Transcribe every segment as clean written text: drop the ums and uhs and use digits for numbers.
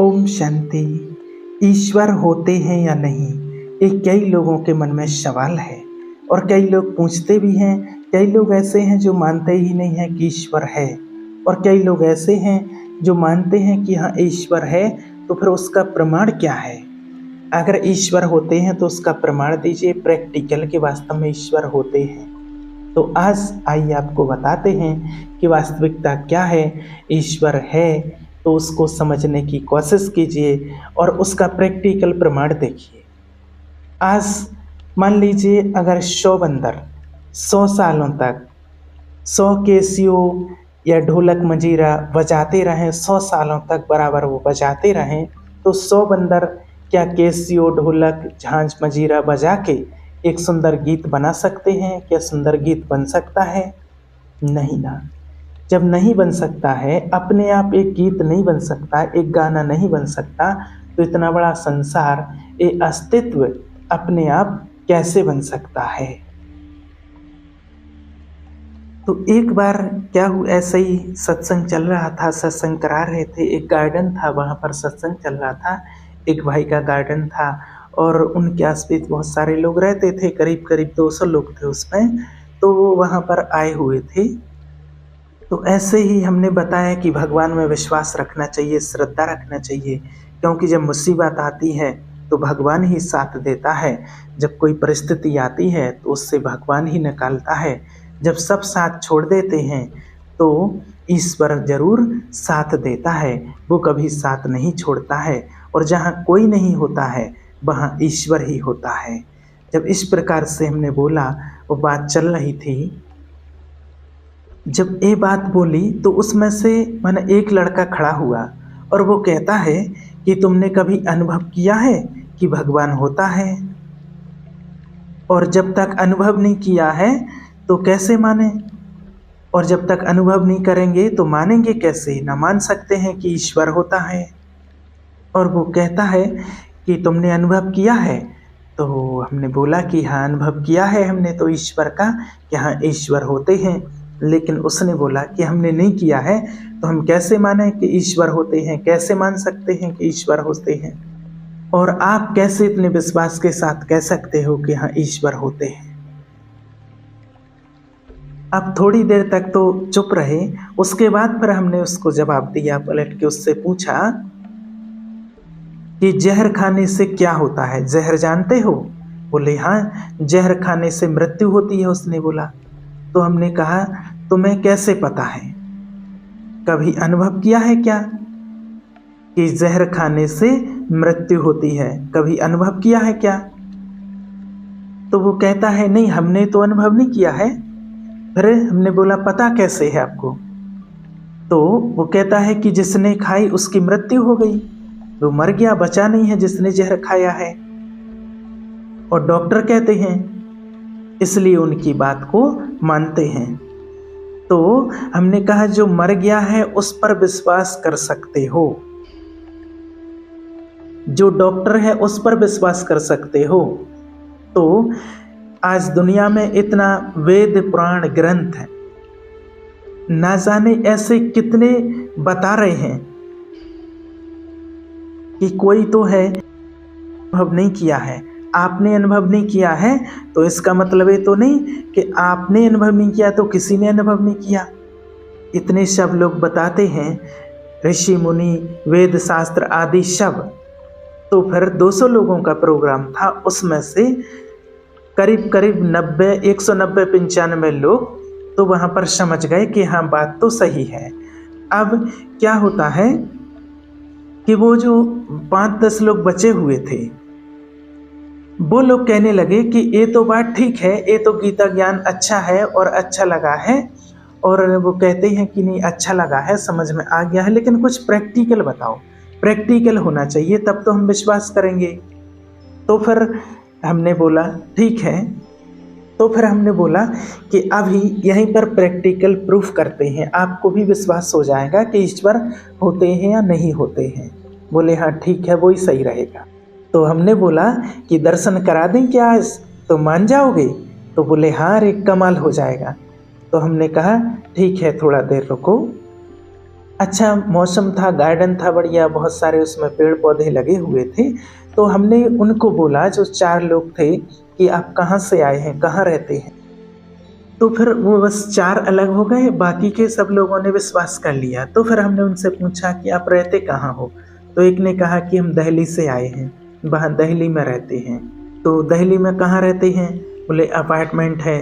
ओम शांति। ईश्वर होते हैं या नहीं, ये कई लोगों के मन में सवाल है और कई लोग पूछते भी हैं। कई लोग ऐसे हैं जो मानते ही नहीं हैं कि ईश्वर है, और कई लोग ऐसे हैं जो मानते हैं कि हाँ ईश्वर है। तो फिर उसका प्रमाण क्या है? अगर ईश्वर होते हैं तो उसका प्रमाण दीजिए, प्रैक्टिकल के वास्तव में ईश्वर होते हैं। तो आज आइए आपको बताते हैं कि वास्तविकता क्या है। ईश्वर है तो उसको समझने की कोशिश कीजिए और उसका प्रैक्टिकल प्रमाण देखिए। आज मान लीजिए अगर 100 बंदर 100 सालों तक 100 कैसियो या ढोलक मंजीरा बजाते रहें, 100 सालों तक बराबर वो बजाते रहें, तो 100 बंदर क्या कैसियो ढोलक झांझ मंजीरा बजा के एक सुंदर गीत बना सकते हैं? क्या सुंदर गीत बन सकता है? नहीं ना। जब नहीं बन सकता है, अपने आप एक गीत नहीं बन सकता, एक गाना नहीं बन सकता, तो इतना बड़ा संसार, ये अस्तित्व अपने आप कैसे बन सकता है? तो एक बार क्या हुआ, ऐसे ही सत्संग चल रहा था, सत्संग करा रहे थे, एक गार्डन था वहाँ पर सत्संग चल रहा था, एक भाई का गार्डन था और उनके आसपास बहुत सारे लोग रहते थे, करीब करीब 200 लोग थे उसमें। तो वो वहाँ पर आए हुए थे। तो ऐसे ही हमने बताया कि भगवान में विश्वास रखना चाहिए, श्रद्धा रखना चाहिए, क्योंकि जब मुसीबत आती है तो भगवान ही साथ देता है। जब कोई परिस्थिति आती है तो उससे भगवान ही निकालता है। जब सब साथ छोड़ देते हैं तो ईश्वर जरूर साथ देता है, वो कभी साथ नहीं छोड़ता है। और जहाँ कोई नहीं होता है वहाँ ईश्वर ही होता है। जब इस प्रकार से हमने बोला, वो बात चल रही थी, जब ये बात बोली तो उसमें से माने एक लड़का खड़ा हुआ और वो कहता है कि तुमने कभी अनुभव किया है कि भगवान होता है? और जब तक अनुभव नहीं किया है तो कैसे माने? और जब तक अनुभव नहीं करेंगे तो मानेंगे कैसे? ना मान सकते हैं कि ईश्वर होता है। और वो कहता है कि तुमने अनुभव किया है? तो हमने बोला कि हाँ अनुभव किया है हमने तो ईश्वर का, कि हाँ ईश्वर होते हैं। लेकिन उसने बोला कि हमने नहीं किया है, तो हम कैसे माने कि ईश्वर होते हैं? कैसे मान सकते हैं कि ईश्वर होते हैं? और आप कैसे इतने विश्वास के साथ कह सकते हो कि हाँ ईश्वर होते हैं? अब थोड़ी देर तक तो चुप रहे, उसके बाद फिर हमने उसको जवाब दिया, पलट के उससे पूछा कि जहर खाने से क्या होता है? जहर जानते हो? बोले हाँ, जहर खाने से मृत्यु होती है, उसने बोला। तो हमने कहा तुम्हें कैसे पता है? कभी अनुभव किया है क्या कि जहर खाने से मृत्यु होती है? कभी अनुभव किया है क्या? तो वो कहता है नहीं, हमने तो अनुभव नहीं किया है। फिर हमने बोला पता कैसे है आपको? तो वो कहता है कि जिसने खाई उसकी मृत्यु हो गई, वो मर गया, बचा नहीं है जिसने जहर खाया है। और डॉक्टर कहते हैं, इसलिए उनकी बात को मानते हैं। तो हमने कहा जो मर गया है उस पर विश्वास कर सकते हो, जो डॉक्टर है उस पर विश्वास कर सकते हो। तो आज दुनिया में इतना वेद पुराण ग्रंथ है, ना जाने ऐसे कितने बता रहे हैं कि कोई तो है अनुभव नहीं किया है। आपने अनुभव नहीं किया है तो इसका मतलब ये तो नहीं कि आपने अनुभव नहीं किया तो किसी ने अनुभव नहीं किया। इतने सब लोग बताते हैं, ऋषि मुनि, वेद शास्त्र आदि सब। तो फिर 200 लोगों का प्रोग्राम था, उसमें से करीब करीब 90, 190, 95 लोग तो वहाँ पर समझ गए कि हाँ बात तो सही है। अब क्या होता है कि वो जो 5-10 लोग बचे हुए थे, वो लोग कहने लगे कि ये तो बात ठीक है, ये तो गीता ज्ञान अच्छा है और अच्छा लगा है। और वो कहते हैं कि नहीं अच्छा लगा है, समझ में आ गया है, लेकिन कुछ प्रैक्टिकल बताओ। प्रैक्टिकल होना चाहिए तब तो हम विश्वास करेंगे। तो फिर हमने बोला ठीक है। तो फिर हमने बोला कि अभी यहीं पर प्रैक्टिकल प्रूफ करते हैं, आपको भी विश्वास हो जाएगा कि ईश्वर होते हैं या नहीं होते हैं। बोले हाँ ठीक है, वही सही रहेगा। तो हमने बोला कि दर्शन करा दें क्या आज, तो मान जाओगे? तो बोले हाँ रे, कमाल हो जाएगा। तो हमने कहा ठीक है, थोड़ा देर रुको। अच्छा मौसम था, गार्डन था बढ़िया, बहुत सारे उसमें पेड़ पौधे लगे हुए थे। तो हमने उनको बोला, जो 4 लोग थे, कि आप कहाँ से आए हैं, कहाँ रहते हैं? तो फिर वो बस 4 अलग हो गए, बाकी के सब लोगों ने विश्वास कर लिया। तो फिर हमने उनसे पूछा कि आप रहते कहाँ हो? तो एक ने कहा कि हम दिल्ली से आए हैं, वहाँ दिल्ली में रहते हैं। तो दिल्ली में कहाँ रहते हैं? बोले अपार्टमेंट है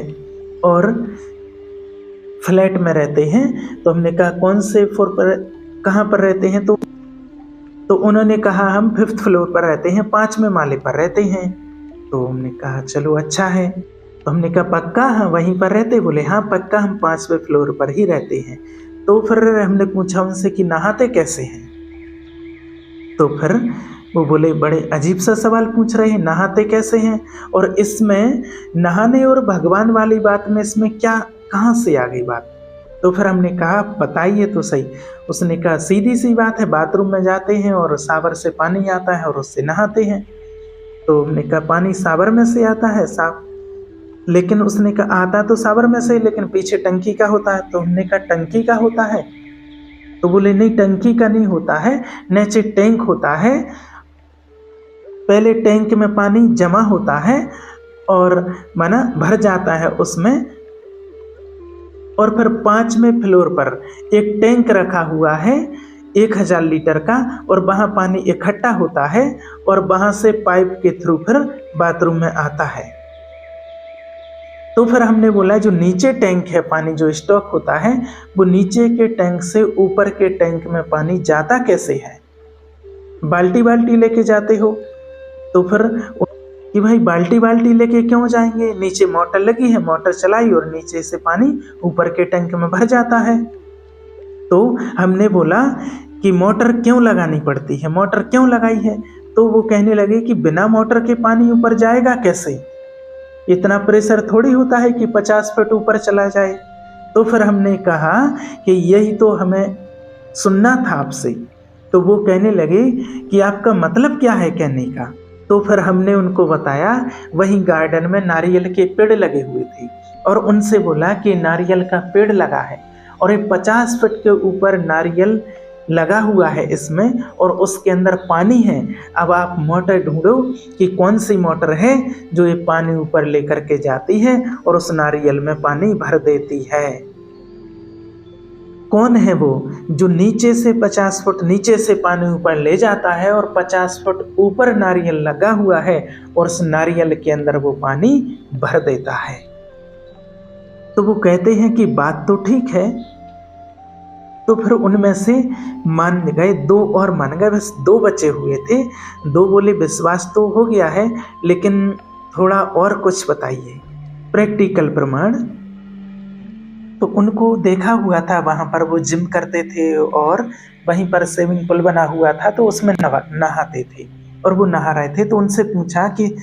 और फ्लैट में रहते हैं। तो हमने कहा कौन से फ्लोर पर, कहाँ पर रहते हैं? तो उन्होंने कहा हम 5th फ्लोर पर रहते हैं, 5वें माले पर रहते हैं। तो हमने कहा चलो अच्छा है। तो हमने कहा पक्का हाँ वहीं पर रहते? बोले हाँ पक्का, हम 5वें फ्लोर पर ही रहते हैं। तो फिर हमने पूछा उनसे कि नहाते कैसे हैं? तो फिर वो बोले बड़े अजीब सा सवाल पूछ रहे हैं, नहाते कैसे हैं? और इसमें नहाने और भगवान वाली बात में इसमें क्या, कहाँ से आ गई बात? तो फिर हमने कहा बताइए तो सही। उसने कहा सीधी सी बात है, बाथरूम में जाते हैं और शावर से पानी आता है और उससे नहाते हैं। तो हमने कहा पानी शावर में से आता है? साफ, लेकिन उसने कहा आता तो शावर में से, लेकिन पीछे टंकी का होता है। तो हमने कहा टंकी का होता है? तो बोले नहीं टंकी का नहीं होता है, नीचे टैंक होता है। पहले टैंक में पानी जमा होता है और माना भर जाता है उसमें, और फिर 5वें फ्लोर पर एक टैंक रखा हुआ है 1000 लीटर का, और वहाँ पानी इकट्ठा होता है और वहाँ से पाइप के थ्रू फिर बाथरूम में आता है। तो फिर हमने बोला जो नीचे टैंक है, पानी जो स्टॉक होता है, वो नीचे के टैंक से ऊपर के टैंक में पानी जाता कैसे है? बाल्टी बाल्टी लेके जाते हो? तो फिर कि भाई बाल्टी बाल्टी लेके क्यों जाएंगे, नीचे मोटर लगी है, मोटर चलाई और नीचे से पानी ऊपर के टैंक में भर जाता है। तो हमने बोला कि मोटर क्यों लगानी पड़ती है, मोटर क्यों लगाई है? तो वो कहने लगे कि बिना मोटर के पानी ऊपर जाएगा कैसे, इतना प्रेशर थोड़ी होता है कि 50 फीट ऊपर चला जाए। तो फिर हमने कहा कि यही तो हमें सुनना था आपसे। तो वो कहने लगे कि आपका मतलब क्या है कहने का? तो फिर हमने उनको बताया वहीं गार्डन में नारियल के पेड़ लगे हुए थे, और उनसे बोला कि नारियल का पेड़ लगा है और ये 50 फीट के ऊपर नारियल लगा हुआ है इसमें, और उसके अंदर पानी है। अब आप मोटर ढूंढो कि कौन सी मोटर है जो ये पानी ऊपर लेकर के जाती है और उस नारियल में पानी भर देती है। कौन है वो जो नीचे से 50 फुट नीचे से पानी ऊपर ले जाता है और 50 फुट ऊपर नारियल लगा हुआ है और उस नारियल के अंदर वो पानी भर देता है? तो वो कहते हैं कि बात तो ठीक है। तो फिर उनमें से मान गए 2 और मान गए, बस 2 बचे हुए थे। 2 बोले विश्वास तो हो गया है, लेकिन थोड़ा और कुछ बताइए, प्रैक्टिकल प्रमाण। तो उनको देखा हुआ था, वहाँ पर वो जिम करते थे और वहीं पर स्विमिंग पूल बना हुआ था, तो उसमें नहाते थे और वो नहा रहे थे। तो उनसे पूछा कि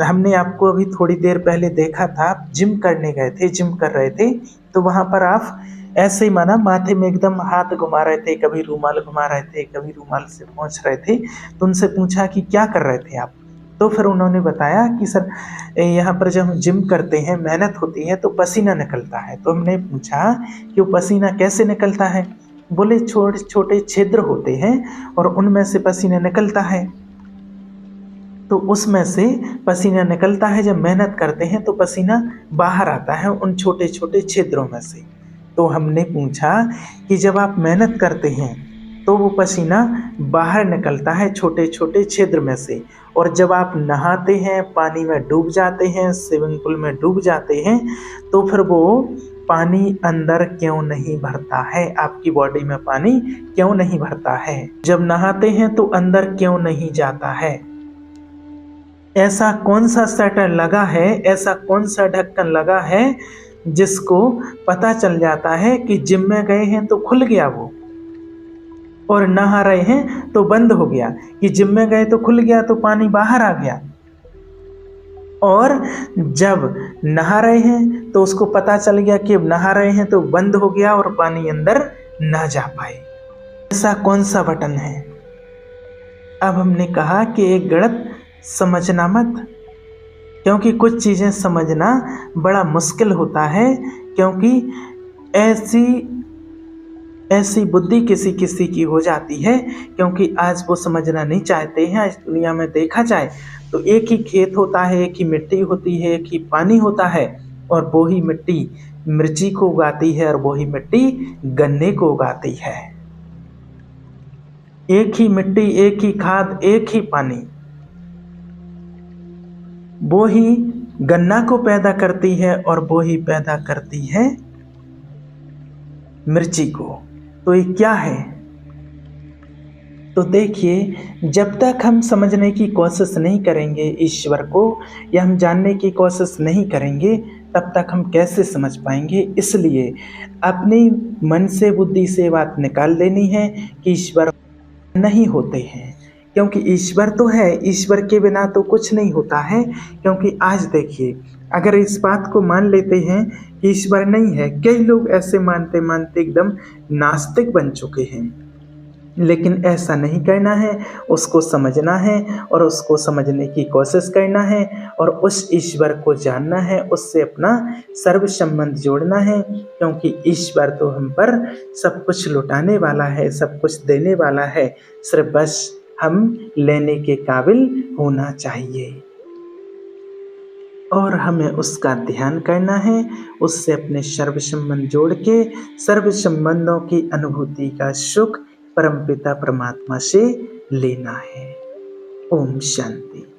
हमने आपको अभी थोड़ी देर पहले देखा था, आप जिम करने गए थे, जिम कर रहे थे, तो वहाँ पर आप ऐसे ही माना माथे में एकदम हाथ घुमा रहे थे, कभी रूमाल घुमा रहे थे, कभी रूमाल से पोंछ रहे थे। तो उनसे पूछा कि क्या कर रहे थे आप? तो फिर उन्होंने बताया कि सर यहाँ पर जब हम जिम करते हैं, मेहनत होती है तो पसीना निकलता है। तो हमने पूछा कि वो पसीना कैसे निकलता है? बोले छोटे छोटे छिद्र होते हैं और उनमें से पसीना निकलता है। तो उसमें से पसीना निकलता है, जब मेहनत करते हैं तो पसीना बाहर आता है उन छोटे छोटे छिद्रों में से। तो हमने पूछा कि जब आप मेहनत करते हैं तो वो पसीना बाहर निकलता है छोटे छोटे छिद्र में से, और जब आप नहाते हैं, पानी में डूब जाते हैं, स्विमिंग पूल में डूब जाते हैं, तो फिर वो पानी अंदर क्यों नहीं भरता है? आपकी बॉडी में पानी क्यों नहीं भरता है? जब नहाते हैं तो अंदर क्यों नहीं जाता है? ऐसा कौन सा शटर लगा है, ऐसा कौन सा ढक्कन लगा है जिसको पता चल जाता है कि जिम में गए हैं तो खुल गया वो, और नहा रहे हैं तो बंद हो गया, कि जिम में गए तो खुल गया तो पानी बाहर आ गया, और जब नहा रहे हैं तो उसको पता चल गया कि अब नहा रहे हैं तो बंद हो गया और पानी अंदर ना जा पाए? ऐसा कौन सा बटन है? अब हमने कहा कि एक गलत समझना मत, क्योंकि कुछ चीज़ें समझना बड़ा मुश्किल होता है, क्योंकि ऐसी बुद्धि किसी किसी की हो जाती है, क्योंकि आज वो समझना नहीं चाहते हैं। आज दुनिया में देखा जाए तो एक ही खेत होता है, एक ही मिट्टी होती है, एक ही पानी होता है, और वो ही मिट्टी मिर्ची को उगाती है और वो ही मिट्टी गन्ने को उगाती है। एक ही मिट्टी, एक ही खाद, एक ही पानी, वो ही गन्ना को पैदा करती है और वो ही पैदा करती है मिर्ची को। तो ये क्या है? तो देखिए, जब तक हम समझने की कोशिश नहीं करेंगे ईश्वर को, या हम जानने की कोशिश नहीं करेंगे, तब तक हम कैसे समझ पाएंगे। इसलिए अपनी मन से, बुद्धि से बात निकाल लेनी है कि ईश्वर नहीं होते हैं, क्योंकि ईश्वर तो है, ईश्वर के बिना तो कुछ नहीं होता है। क्योंकि आज देखिए, अगर इस बात को मान लेते हैं कि ईश्वर नहीं है, कई लोग ऐसे मानते मानते एकदम नास्तिक बन चुके हैं। लेकिन ऐसा नहीं करना है, उसको समझना है और उसको समझने की कोशिश करना है और उस ईश्वर को जानना है, उससे अपना सर्व संबंध जोड़ना है। क्योंकि ईश्वर तो हम पर सब कुछ लुटाने वाला है, सब कुछ देने वाला है, सिर्फ बस हम लेने के काबिल होना चाहिए और हमें उसका ध्यान करना है, उससे अपने सर्व संबंध जोड़ के सर्व संबंधों की अनुभूति का सुख परमपिता परमात्मा से लेना है। ओम शांति।